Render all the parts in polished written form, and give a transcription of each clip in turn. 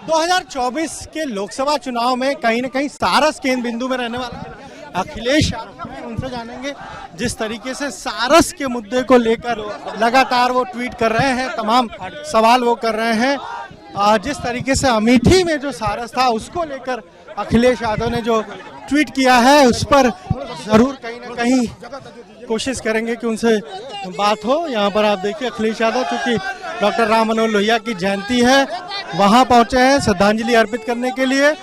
2024 के लोकसभा चुनाव में कहीं न कहीं सारस केंद्र बिंदु में रहने वाला अखिलेश यादव हैं, उनसे जानेंगे जिस तरीके से सारस के मुद्दे को लेकर लगातार वो ट्वीट कर रहे हैं, तमाम सवाल वो कर रहे हैं। जिस तरीके से अमेठी में जो सारस था उसको लेकर अखिलेश यादव ने जो ट्वीट किया है उस पर जरूर कहीं ना कहीं कोशिश करेंगे कि उनसे बात हो। यहाँ पर आप देखिए अखिलेश यादव, क्योंकि डॉक्टर राम मनोहर लोहिया की जयंती है, वहां पहुंचे हैं श्रद्धांजलि अर्पित करने के लिए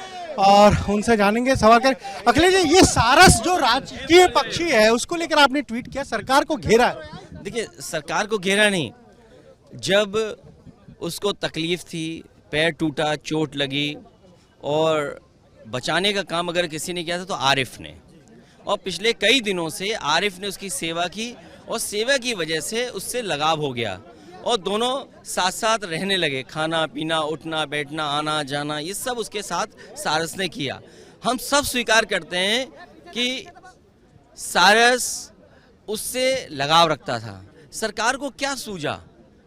और उनसे जानेंगे सवाल कर। अखिलेश जी, ये सारस जो राजकीय पक्षी है उसको लेकर आपने ट्वीट किया, सरकार को घेरा है। देखिए, सरकार को घेरा नहीं, जब उसको तकलीफ थी, पैर टूटा, चोट लगी और बचाने का काम अगर किसी ने किया था तो आरिफ ने, और पिछले कई दिनों से आरिफ ने उसकी सेवा की और सेवा की वजह से उससे लगाव हो गया और दोनों साथ साथ रहने लगे। खाना पीना, उठना बैठना, आना जाना, ये सब उसके साथ सारस ने किया। हम सब स्वीकार करते हैं कि सारस उससे लगाव रखता था। सरकार को क्या सूझा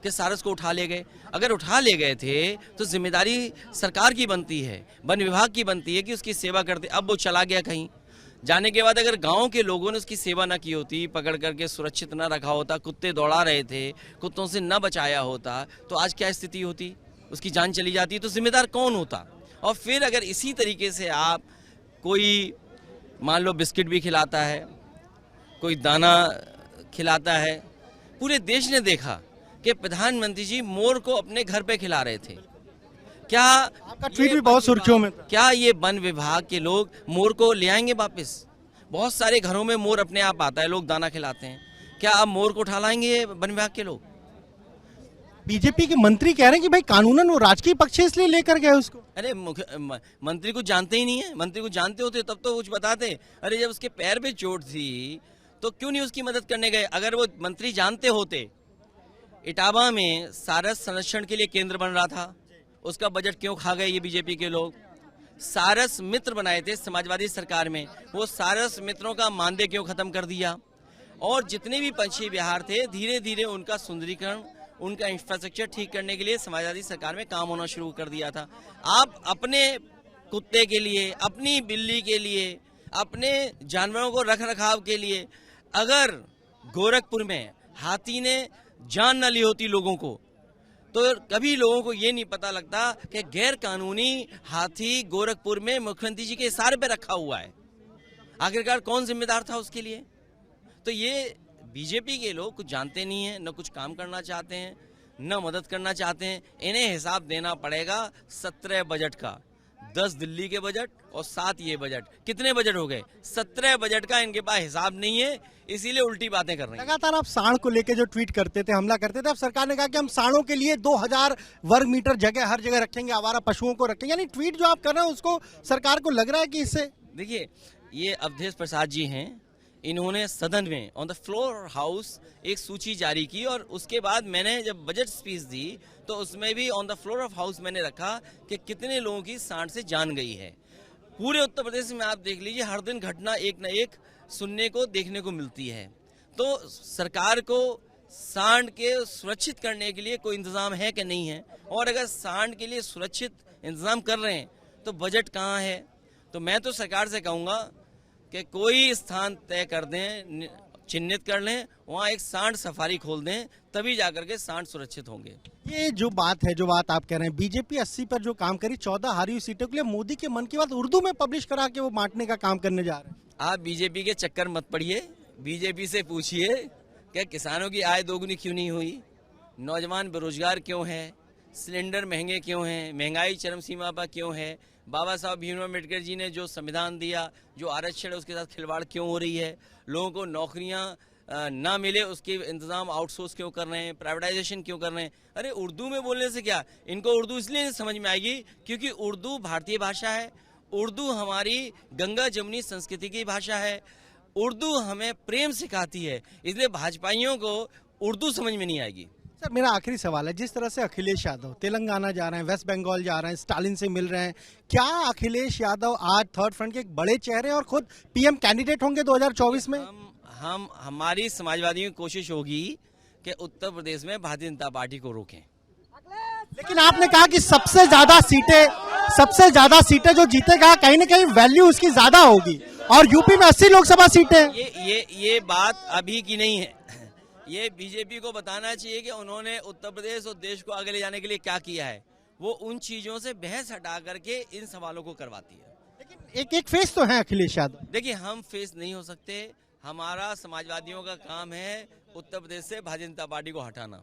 कि सारस को उठा ले गए? अगर उठा ले गए थे तो जिम्मेदारी सरकार की बनती है, वन विभाग की बनती है कि उसकी सेवा करते। अब वो चला गया कहीं, जाने के बाद अगर गांव के लोगों ने उसकी सेवा न की होती, पकड़ करके सुरक्षित न रखा होता, कुत्ते दौड़ा रहे थे, कुत्तों से न बचाया होता, तो आज क्या स्थिति होती? उसकी जान चली जाती, तो जिम्मेदार कौन होता? और फिर अगर इसी तरीके से आप कोई मान लो बिस्किट भी खिलाता है, कोई दाना खिलाता है, पूरे देश ने देखा कि प्रधानमंत्री जी मोर को अपने घर पे खिला रहे थे। क्या आपका ट्वीट भी बहुत सुर्खियों में था। क्या ये वन विभाग के लोग मोर को ले आएंगे वापस? बहुत सारे घरों में मोर अपने आप आता है, लोग दाना खिलाते हैं। क्या अब मोर को उठा लाएंगे वन विभाग के लोग? बीजेपी के मंत्री कह रहे हैं कि भाई कानूनन वो राजकीय पक्ष है इसलिए लेकर गए उसको। अरे मंत्री को जानते ही नहीं है। मंत्री को जानते होते तब तो कुछ बताते। अरे जब उसके पैर पे चोट थी तो क्यों नहीं उसकी मदद करने गए? अगर वो मंत्री जानते होते, इटावा में सारस संरक्षण के लिए केंद्र बन रहा था, उसका बजट क्यों खा गए ये बीजेपी के लोग? सारस मित्र बनाए थे समाजवादी सरकार में, वो सारस मित्रों का मानदेय क्यों खत्म कर दिया? और जितने भी पंछी विहार थे, धीरे धीरे उनका सुंदरीकरण, उनका इंफ्रास्ट्रक्चर ठीक करने के लिए समाजवादी सरकार में काम होना शुरू कर दिया था। आप अपने कुत्ते के लिए, अपनी बिल्ली के लिए, अपने जानवरों को रख रखाव के लिए अगर गोरखपुर में हाथी ने जान न ली होती लोगों को, तो कभी लोगों को ये नहीं पता लगता कि गैर कानूनी हाथी गोरखपुर में मुख्यमंत्री जी के इशारे पे रखा हुआ है। आखिरकार कौन जिम्मेदार था उसके लिए? तो ये बीजेपी के लोग कुछ जानते नहीं हैं, न कुछ काम करना चाहते हैं, न मदद करना चाहते हैं। इन्हें हिसाब देना पड़ेगा 17 बजट का, 10 दिल्ली के बजट और 7 ये बजट। कितने बजट हो गए? 17 बजट का इनके पास हिसाब नहीं है, इसीलिए उल्टी बातें कर रहे हैं। लगातार आप सांड को लेकर जो ट्वीट करते थे, हमला करते थे, अब सरकार ने कहा कि हम सांडों के लिए 2000 वर्ग मीटर जगह हर जगह रखेंगे, आवारा पशुओं को रखेंगे। यानी ट्वीट जो आप कर रहे हैं उसको सरकार को लग रहा है कि इससे, देखिए, ये अवधेश प्रसाद जी हैं, इन्होंने सदन में ऑन द फ्लोर हाउस एक सूची जारी की और उसके बाद मैंने जब बजट स्पीच दी तो उसमें भी on the floor of house मैंने रखा कि कितने लोगों की सांड से जान गई है। पूरे उत्तर प्रदेश में आप देख लीजिए, हर दिन घटना एक न एक सुनने को, देखने को मिलती है। तो सरकार को सांड के सुरक्षित करने के लिए कोई इंतजाम है कि नहीं है? और अगर सांड के लिए सुरक्षित इंतजाम कर रहे हैं तो बजट कहाँ है? तो मैं तो सरकार से कहूँगा कि कोई स्थान तय कर दें, चिन्हित कर लें, वहाँ एक सांड सफारी खोल दें, तभी जाकर के सांड सुरक्षित होंगे। ये जो बात है, जो बात आप कह रहे हैं, बीजेपी 80 पर जो काम करी, 14 हारी हुई सीटों के लिए मोदी के मन की बात उर्दू में पब्लिश करा के वो बांटने का काम करने जा रहे हैं। आप बीजेपी के चक्कर मत पड़िए, बीजेपी से पूछिए कि किसानों की आय दोगुनी क्यों नहीं हुई, नौजवान बेरोजगार क्यों है, सिलेंडर महंगे क्यों हैं, महंगाई चरम सीमा पर क्यों है, बाबा साहब भीमराव अम्बेडकर जी ने जो संविधान दिया, जो आरक्षण है उसके साथ खिलवाड़ क्यों हो रही है, लोगों को नौकरियां ना मिले उसके इंतजाम आउटसोर्स क्यों कर रहे हैं, प्राइवेटाइजेशन क्यों कर रहे हैं। अरे उर्दू में बोलने से क्या, इनको उर्दू इसलिए नहीं समझ में आएगी क्योंकि उर्दू भारतीय भाषा है, उर्दू हमारी गंगा जमुनी संस्कृति की भाषा है, उर्दू हमें प्रेम सिखाती है, इसलिए भाजपाइयों को उर्दू समझ में नहीं आएगी। सर, मेरा आखिरी सवाल है, जिस तरह से अखिलेश यादव तेलंगाना जा रहे हैं, वेस्ट बंगाल जा रहे हैं, स्टालिन से मिल रहे हैं, क्या अखिलेश यादव आज थर्ड फ्रंट के एक बड़े चेहरे और खुद पीएम कैंडिडेट होंगे 2024 में? हमारी समाजवादियों की कोशिश होगी कि उत्तर प्रदेश में भारतीय जनता पार्टी को रोकें। लेकिन आपने कहा कि सबसे ज्यादा सीटें सबसे ज्यादा सीटें जो जीतेगा कहीं ना कहीं वैल्यू उसकी ज्यादा होगी, और यूपी में 80 लोकसभा सीटें हैं। ये बात अभी की नहीं है। ये बीजेपी को बताना चाहिए कि उन्होंने उत्तर प्रदेश और देश को आगे ले जाने के लिए क्या किया है। वो उन चीजों से बहस हटा करके इन सवालों को करवाती है। लेकिन एक एक फेस तो है अखिलेश यादव। देखिए, हम फेस नहीं हो सकते। हमारा समाजवादियों का काम है उत्तर प्रदेश से भारतीय जनता पार्टी को हटाना।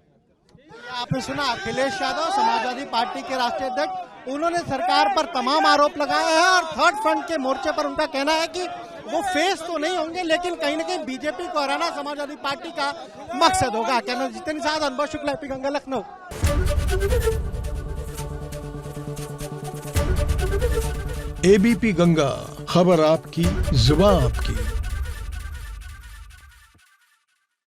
आपने सुना अखिलेश यादव समाजवादी पार्टी के राष्ट्रीय अध्यक्ष, उन्होंने सरकार पर तमाम आरोप लगाए हैं और थर्ड फ्रंट के मोर्चे पर उनका कहना है कि वो फेस तो नहीं होंगे, लेकिन कहीं ना कहीं बीजेपी को हराना समाजवादी पार्टी का मकसद होगा। कैमरा जितने के साथ अनुभव शुक्ला, एपी गंगा, लखनऊ। एबीपी गंगा, खबर आपकी, जुबान आपकी।